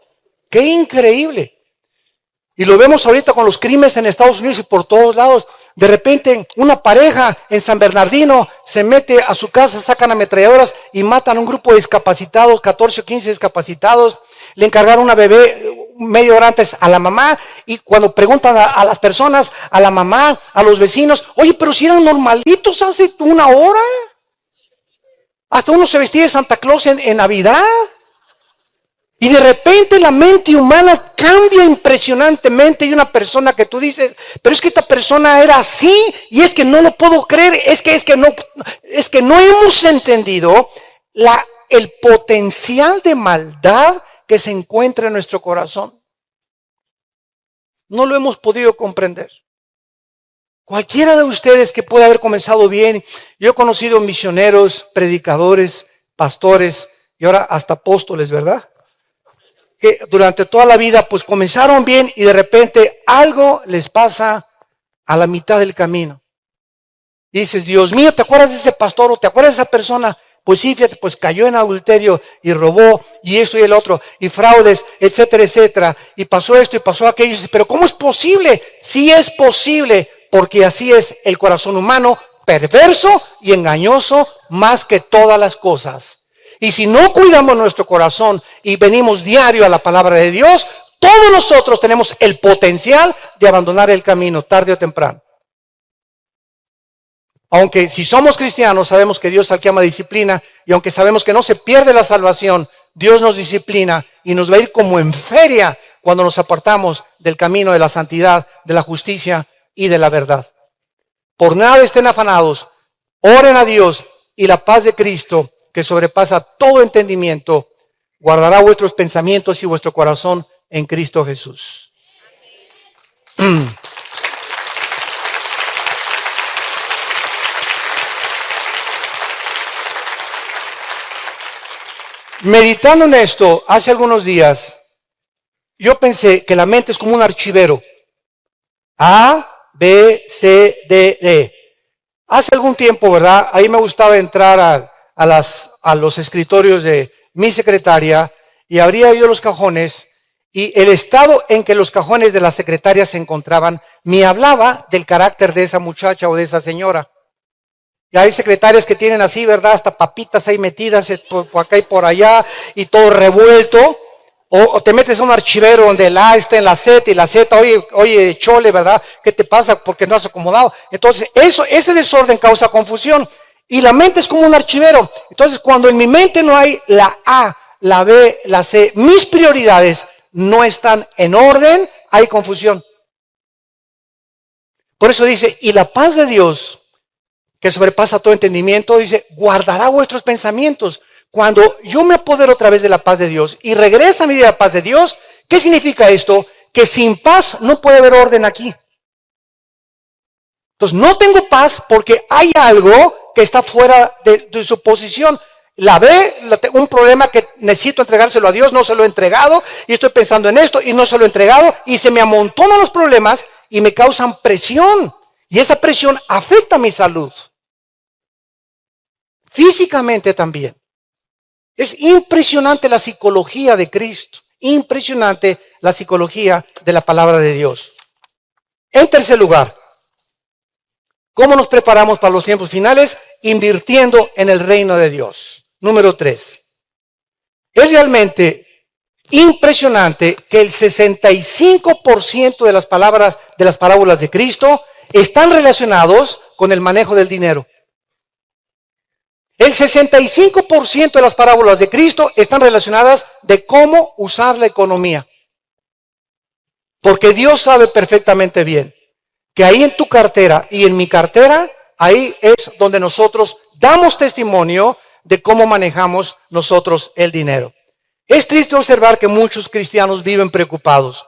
Qué increíble. Y lo vemos ahorita con los crímenes en Estados Unidos y por todos lados. De repente una pareja en San Bernardino se mete a su casa, sacan ametralladoras y matan a un grupo de discapacitados, 14 o 15 discapacitados. Le encargaron una bebé media hora antes a la mamá, y cuando preguntan a las personas, a la mamá, a los vecinos, oye, pero si eran normalitos hace una hora. Hasta uno se vestía de Santa Claus en Navidad. Y de repente la mente humana cambia impresionantemente, y una persona que tú dices, pero es que esta persona era así, y es que no lo puedo creer, es que no hemos entendido el potencial de maldad que se encuentra en nuestro corazón. No lo hemos podido comprender. Cualquiera de ustedes que pueda haber comenzado bien, yo he conocido misioneros, predicadores, pastores y ahora hasta apóstoles, ¿verdad? Que durante toda la vida pues comenzaron bien y de repente algo les pasa a la mitad del camino. Y dices, Dios mío, ¿te acuerdas de ese pastor o te acuerdas de esa persona? Pues sí, fíjate, pues cayó en adulterio y robó y esto y el otro y fraudes, etcétera, etcétera. Y pasó esto y pasó aquello. Y dices, pero ¿cómo es posible? Sí es posible, porque así es el corazón humano, perverso y engañoso más que todas las cosas. Y si no cuidamos nuestro corazón y venimos diario a la palabra de Dios, todos nosotros tenemos el potencial de abandonar el camino tarde o temprano. Aunque si somos cristianos sabemos que Dios al que ama disciplina, y aunque sabemos que no se pierde la salvación, Dios nos disciplina y nos va a ir como en feria cuando nos apartamos del camino de la santidad, de la justicia y de la verdad. Por nada estén afanados, oren a Dios, y la paz de Cristo, que sobrepasa todo entendimiento, guardará vuestros pensamientos y vuestro corazón en Cristo Jesús. Meditando en esto, hace algunos días, yo pensé que la mente es como un archivero. A, B, C, D, E. Hace algún tiempo, ¿verdad? Ahí me gustaba entrar a los escritorios de mi secretaria y abría yo los cajones y el estado en que los cajones de la secretaria se encontraban me hablaba del carácter de esa muchacha o de esa señora. Y hay secretarias que tienen así, ¿verdad? Hasta papitas ahí metidas por acá y por allá y todo revuelto. O te metes a un archivero donde el A está en la Z y la Z, oye, chole, ¿verdad? ¿Qué te pasa? Porque no has acomodado. Entonces, ese desorden causa confusión. Y la mente es como un archivero. Entonces, cuando en mi mente no hay la A, la B, la C, mis prioridades no están en orden, hay confusión. Por eso dice, y la paz de Dios, que sobrepasa todo entendimiento, dice, guardará vuestros pensamientos. Cuando yo me apodero otra vez de la paz de Dios y regresa a mi vida la paz de Dios, ¿qué significa esto? Que sin paz no puede haber orden aquí. Entonces no tengo paz porque hay algo que está fuera de su posición. La B, un problema que necesito entregárselo a Dios, no se lo he entregado y estoy pensando en esto y no se lo he entregado y se me amontonan los problemas y me causan presión. Y esa presión afecta mi salud. Físicamente también. Es impresionante la psicología de Cristo, impresionante la psicología de la palabra de Dios. En tercer lugar, ¿cómo nos preparamos para los tiempos finales? Invirtiendo en el reino de Dios. Número 3. Es realmente impresionante que el 65% de las parábolas de Cristo están relacionados con el manejo del dinero. El 65% de las parábolas de Cristo están relacionadas de cómo usar la economía. Porque Dios sabe perfectamente bien que ahí en tu cartera y en mi cartera, ahí es donde nosotros damos testimonio de cómo manejamos nosotros el dinero. Es triste observar que muchos cristianos viven preocupados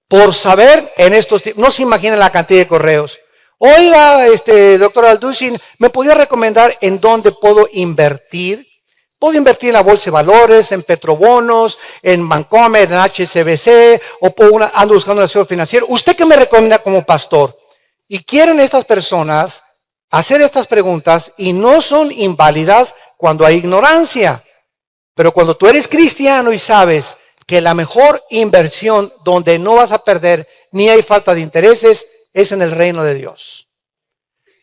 por saber en estos tiempos, no se imaginan la cantidad de correos. Oiga, doctor Alducin, ¿me podría recomendar en dónde puedo invertir? Puedo invertir en la bolsa de valores, en Petrobonos, en Bancomer, en HSBC, o ando buscando un asesor financiero. ¿Usted qué me recomienda como pastor? Y quieren estas personas hacer estas preguntas y no son inválidas cuando hay ignorancia. Pero cuando tú eres cristiano y sabes que la mejor inversión donde no vas a perder ni hay falta de intereses es en el reino de Dios.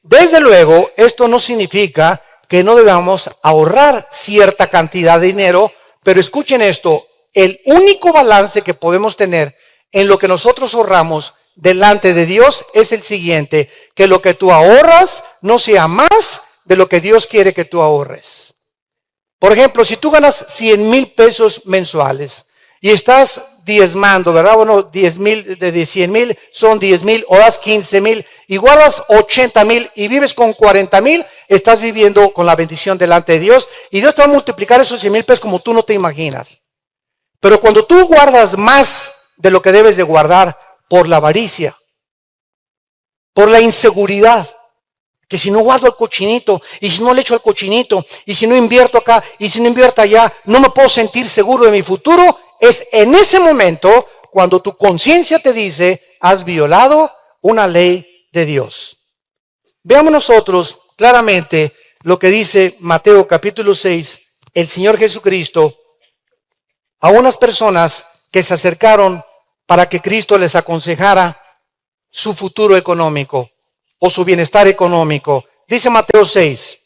Desde luego, esto no significa que no debamos ahorrar cierta cantidad de dinero, pero escuchen esto, el único balance que podemos tener en lo que nosotros ahorramos delante de Dios es el siguiente, que lo que tú ahorras no sea más de lo que Dios quiere que tú ahorres. Por ejemplo, si tú ganas 100,000 pesos mensuales y estás diezmando, ¿verdad? Bueno, 10,000 de 100,000 son 10,000, o das 15,000 y guardas 80,000 y vives con 40,000, estás viviendo con la bendición delante de Dios y Dios te va a multiplicar esos 100,000 pesos como tú no te imaginas. Pero cuando tú guardas más de lo que debes de guardar por la avaricia, por la inseguridad, que si no guardo el cochinito, y si no le echo al cochinito, y si no invierto acá, y si no invierto allá, no me puedo sentir seguro de mi futuro, es en ese momento cuando tu conciencia te dice, has violado una ley de Dios. Veamos nosotros claramente lo que dice Mateo capítulo 6, el Señor Jesucristo, a unas personas que se acercaron para que Cristo les aconsejara su futuro económico o su bienestar económico. Dice Mateo 6,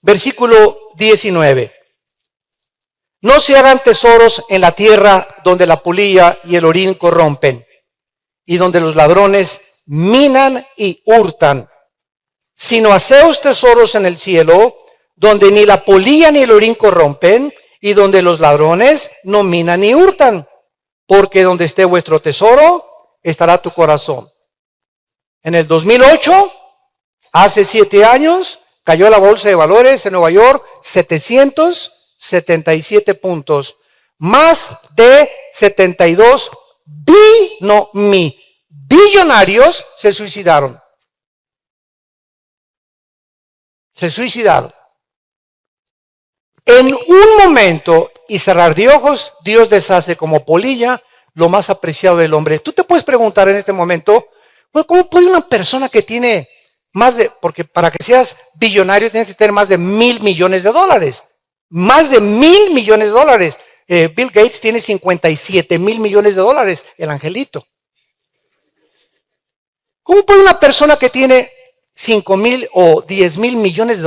versículo 19. No se hagan tesoros en la tierra donde la polilla y el orín corrompen y donde los ladrones minan y hurtan, sino haceos tesoros en el cielo donde ni la polilla ni el orín corrompen y donde los ladrones no minan ni hurtan, porque donde esté vuestro tesoro estará tu corazón. En el 2008, hace 7 años, cayó la bolsa de valores en Nueva York 777 puntos, más de 72 billonarios se suicidaron. Se suicidaron. En un momento y cerrar de ojos, Dios deshace como polilla lo más apreciado del hombre. Tú te puedes preguntar en este momento, bueno, ¿cómo puede una persona que tiene más de, porque para que seas billonario tienes que tener más de $1,000 millones? Más de $1,000 millones. Bill Gates tiene $57,000 millones, el angelito. ¿Cómo puede una persona que tiene 5,000 o 10,000 millones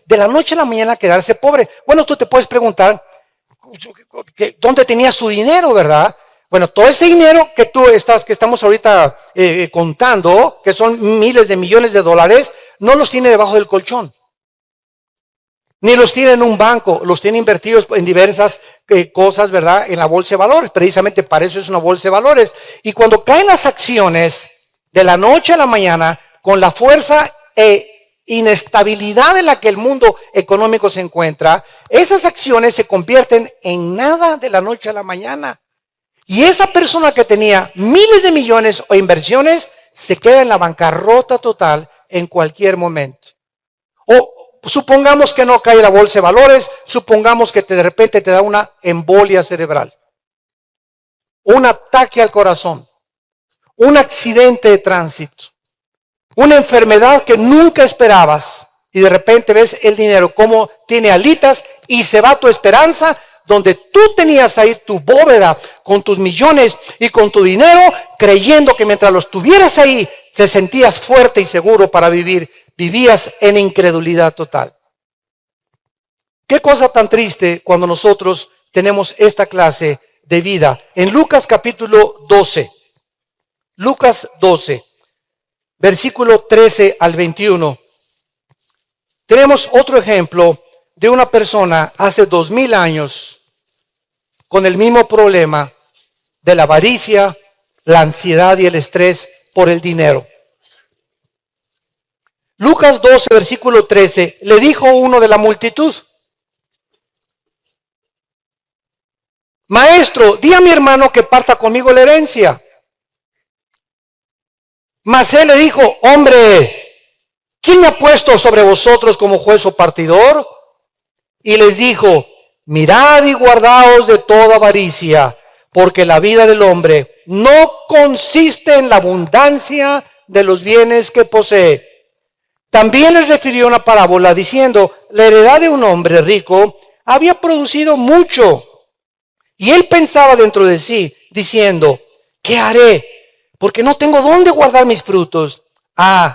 de la noche a la mañana quedarse pobre? Bueno, tú te puedes preguntar, ¿dónde tenía su dinero, verdad? Bueno, todo ese dinero que estamos ahorita contando, que son miles de millones de dólares, no los tiene debajo del colchón. Ni los tiene en un banco, los tiene invertidos en diversas cosas, ¿verdad? En la bolsa de valores. Precisamente para eso es una bolsa de valores. Y cuando caen las acciones de la noche a la mañana, con la fuerza e inestabilidad en la que el mundo económico se encuentra, esas acciones se convierten en nada de la noche a la mañana. Y esa persona que tenía miles de millones o inversiones se queda en la bancarrota total en cualquier momento. O supongamos que no cae la bolsa de valores, supongamos que de repente te da una embolia cerebral, un ataque al corazón, un accidente de tránsito, una enfermedad que nunca esperabas y de repente ves el dinero como tiene alitas y se va tu esperanza, donde tú tenías ahí tu bóveda con tus millones y con tu dinero, creyendo que mientras los tuvieras ahí te sentías fuerte y seguro para vivir. Vivías en incredulidad total. Qué cosa tan triste cuando nosotros tenemos esta clase de vida. En Lucas capítulo 12, Lucas 12, versículo 13 al 21, tenemos otro ejemplo de una persona hace 2000 años con el mismo problema de la avaricia, la ansiedad y el estrés por el dinero. Lucas 12, versículo 13, le dijo uno de la multitud: Maestro, di a mi hermano que parta conmigo la herencia. Mas él le dijo: Hombre, ¿quién me ha puesto sobre vosotros como juez o partidor? Y les dijo: Mirad y guardaos de toda avaricia, porque la vida del hombre no consiste en la abundancia de los bienes que posee. También les refirió una parábola diciendo: la heredad de un hombre rico había producido mucho. Y él pensaba dentro de sí, diciendo: ¿qué haré? Porque no tengo dónde guardar mis frutos.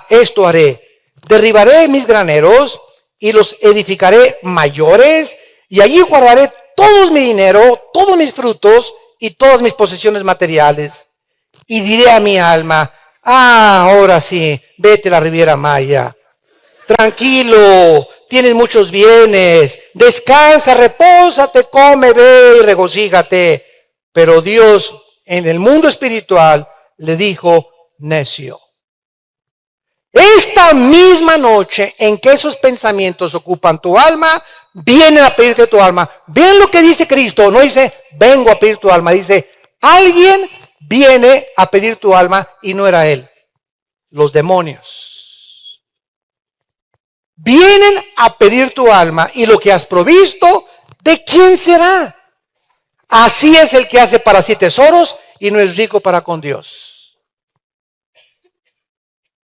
Esto haré: derribaré mis graneros y los edificaré mayores, y allí guardaré todo mi dinero, todos mis frutos y todas mis posesiones materiales. Y diré a mi alma: ahora sí, vete a la Riviera Maya. Tranquilo, tienes muchos bienes, descansa, repósate, come, ve y regocíjate. Pero Dios en el mundo espiritual le dijo: necio. Esta misma noche en que esos pensamientos ocupan tu alma, vienen a pedirte tu alma. Ven lo que dice Cristo, no dice vengo a pedir tu alma, dice alguien viene a pedir tu alma, y no era él, los demonios. Vienen a pedir tu alma, y lo que has provisto, ¿de quién será? Así es el que hace para sí tesoros y no es rico para con Dios.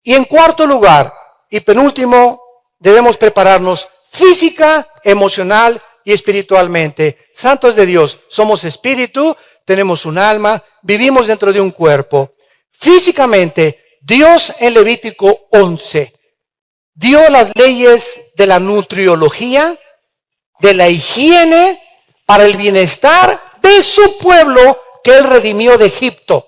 Y en cuarto lugar y penúltimo, debemos prepararnos física, emocional y espiritualmente. Santos de Dios, somos espíritu, tenemos un alma, vivimos dentro de un cuerpo. Físicamente, Dios en Levítico 11 dio las leyes de la nutriología, de la higiene, para el bienestar de su pueblo que él redimió de Egipto.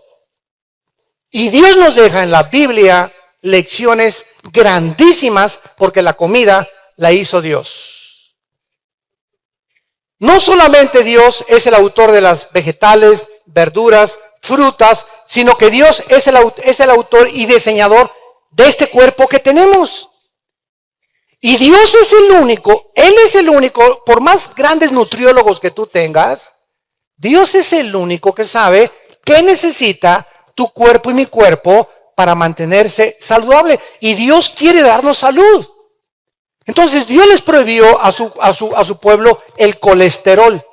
Y Dios nos deja en la Biblia lecciones grandísimas, porque la comida la hizo Dios. No solamente Dios es el autor de las vegetales, verduras, frutas, sino que Dios es el autor y diseñador de este cuerpo que tenemos. Y Dios es el único, Él es el único, por más grandes nutriólogos que tú tengas, Dios es el único que sabe qué necesita tu cuerpo y mi cuerpo para mantenerse saludable. Y Dios quiere darnos salud. Entonces Dios les prohibió a su pueblo el colesterol,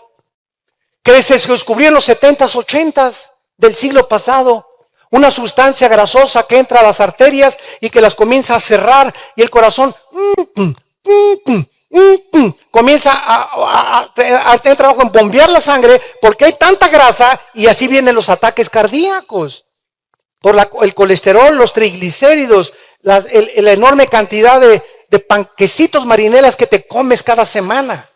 que se descubrió en los 70s, 80s del siglo pasado. Una sustancia grasosa que entra a las arterias y que las comienza a cerrar, y el corazón comienza a tener trabajo en bombear la sangre porque hay tanta grasa, y así vienen los ataques cardíacos. Por el colesterol, los triglicéridos, la enorme cantidad de panquecitos marinelas que te comes cada semana,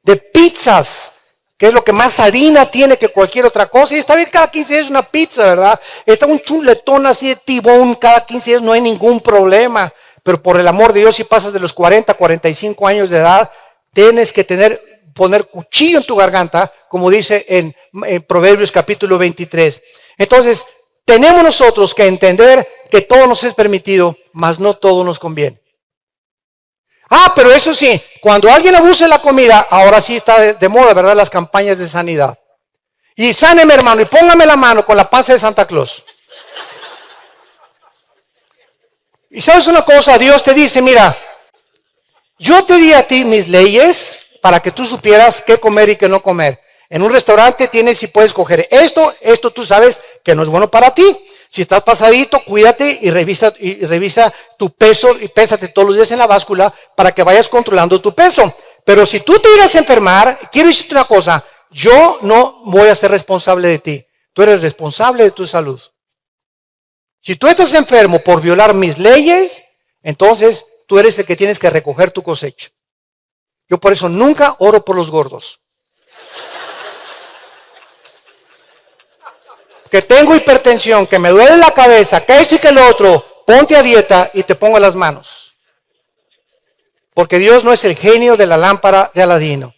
de pizzas, que es lo que más harina tiene que cualquier otra cosa. Y está bien, cada 15 días una pizza, ¿verdad? Está un chuletón así de tibón cada 15 días, no hay ningún problema. Pero por el amor de Dios, si pasas de los 40, 45 años de edad, tienes que poner cuchillo en tu garganta, como dice en Proverbios capítulo 23. Entonces, tenemos nosotros que entender que todo nos es permitido, mas no todo nos conviene. Pero eso sí, cuando alguien abuse la comida, ahora sí está de moda, ¿verdad? Las campañas de sanidad. Y sáneme, hermano, y póngame la mano con la panza de Santa Claus. Y sabes una cosa, Dios te dice, mira, yo te di a ti mis leyes para que tú supieras qué comer y qué no comer. En un restaurante tienes y puedes coger esto tú sabes que no es bueno para ti. Si estás pasadito, cuídate y revisa tu peso y pésate todos los días en la báscula para que vayas controlando tu peso. Pero si tú te irás a enfermar, quiero decirte una cosa, yo no voy a ser responsable de ti. Tú eres responsable de tu salud. Si tú estás enfermo por violar mis leyes, entonces tú eres el que tienes que recoger tu cosecha. Yo por eso nunca oro por los gordos. Que tengo hipertensión, que me duele la cabeza, que esto y que lo otro, ponte a dieta y te pongo las manos. Porque Dios no es el genio de la lámpara de Aladino.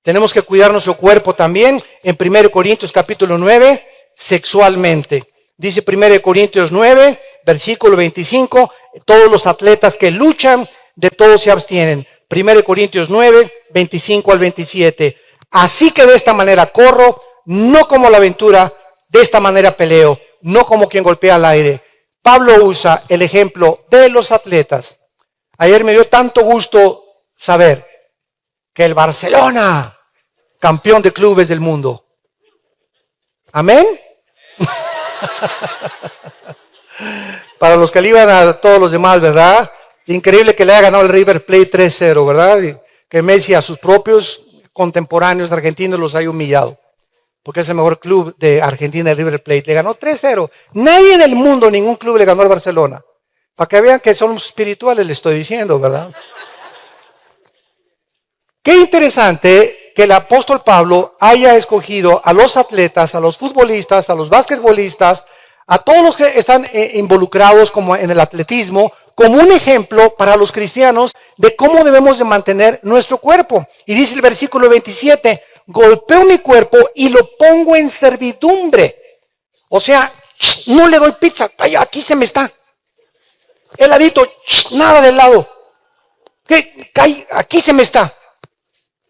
Tenemos que cuidar nuestro cuerpo también. En 1 Corintios capítulo 9, sexualmente. Dice 1 Corintios 9, versículo 25, todos los atletas que luchan, de todos se abstienen. 1 Corintios 9, 25 al 27. Así que de esta manera corro, no como la aventura, de esta manera peleo, no como quien golpea al aire. Pablo usa el ejemplo de los atletas. Ayer me dio tanto gusto saber que el Barcelona, campeón de clubes del mundo. ¿Amén? Para los que le iban a todos los demás, ¿verdad? Increíble que le haya ganado el River Plate 3-0, ¿verdad? Y que Messi a sus propios contemporáneos argentinos los haya humillado. Porque es el mejor club de Argentina, el River Plate. Le ganó 3-0. Nadie en el mundo, ningún club le ganó al Barcelona. Para que vean que son espirituales, le estoy diciendo, ¿verdad? Qué interesante que el apóstol Pablo haya escogido a los atletas, a los futbolistas, a los basquetbolistas, a todos los que están involucrados como en el atletismo, como un ejemplo para los cristianos de cómo debemos de mantener nuestro cuerpo. Y dice el versículo 27, golpeo mi cuerpo y lo pongo en servidumbre. O sea, no le doy pizza, aquí se me está. Heladito, nada de helado. Aquí se me está.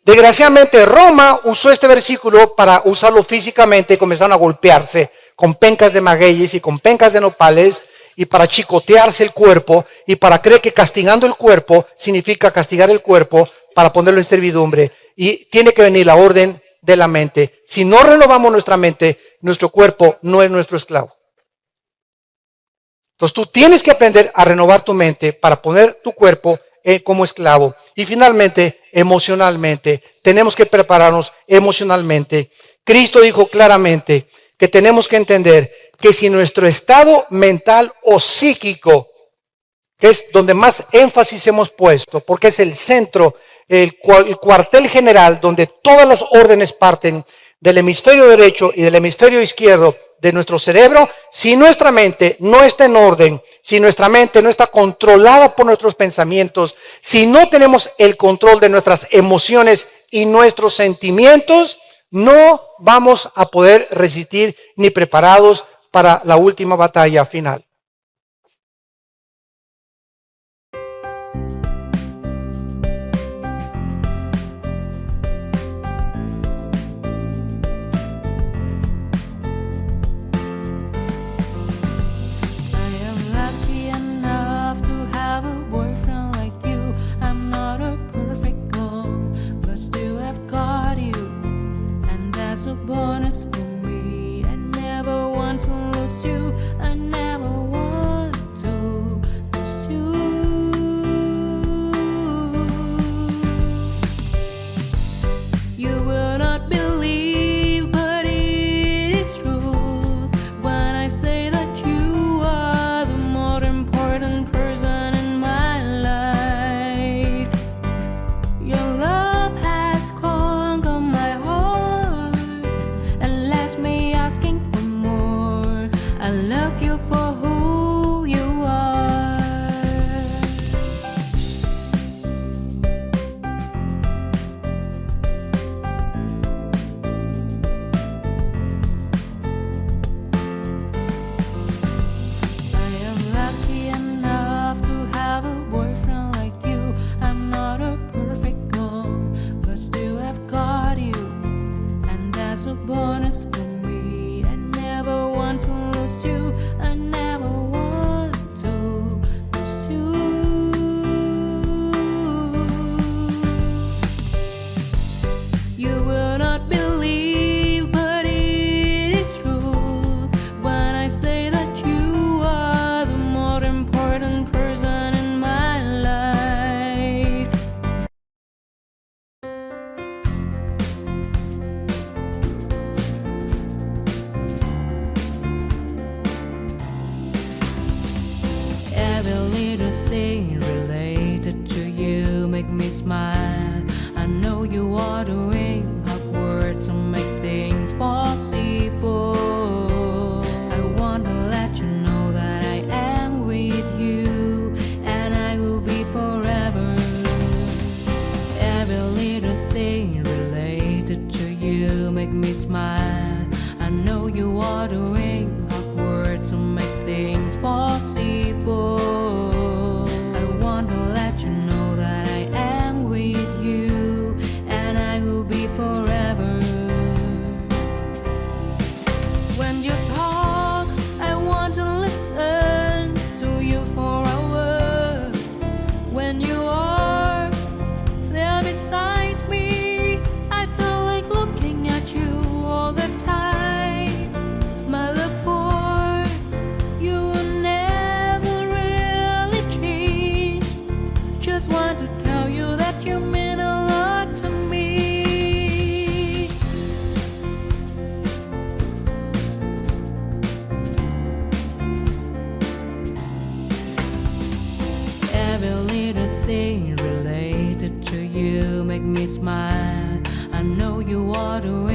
Desgraciadamente Roma usó este versículo para usarlo físicamente y comenzaron a golpearse con pencas de magueyes y con pencas de nopales y para chicotearse el cuerpo y para creer que castigando el cuerpo significa castigar el cuerpo para ponerlo en servidumbre. Y tiene que venir la orden de la mente. Si no renovamos nuestra mente, nuestro cuerpo no es nuestro esclavo. Entonces tú tienes que aprender a renovar tu mente para poner tu cuerpo como esclavo. Y finalmente, emocionalmente, tenemos que prepararnos emocionalmente. Cristo dijo claramente que tenemos que entender que si nuestro estado mental o psíquico, que es donde más énfasis hemos puesto, porque es el centro, el cuartel general, donde todas las órdenes parten del hemisferio derecho y del hemisferio izquierdo de nuestro cerebro, si nuestra mente no está en orden, si nuestra mente no está controlada por nuestros pensamientos, si no tenemos el control de nuestras emociones y nuestros sentimientos, no vamos a poder resistir ni preparados para la última batalla final. I'm smile. I know you water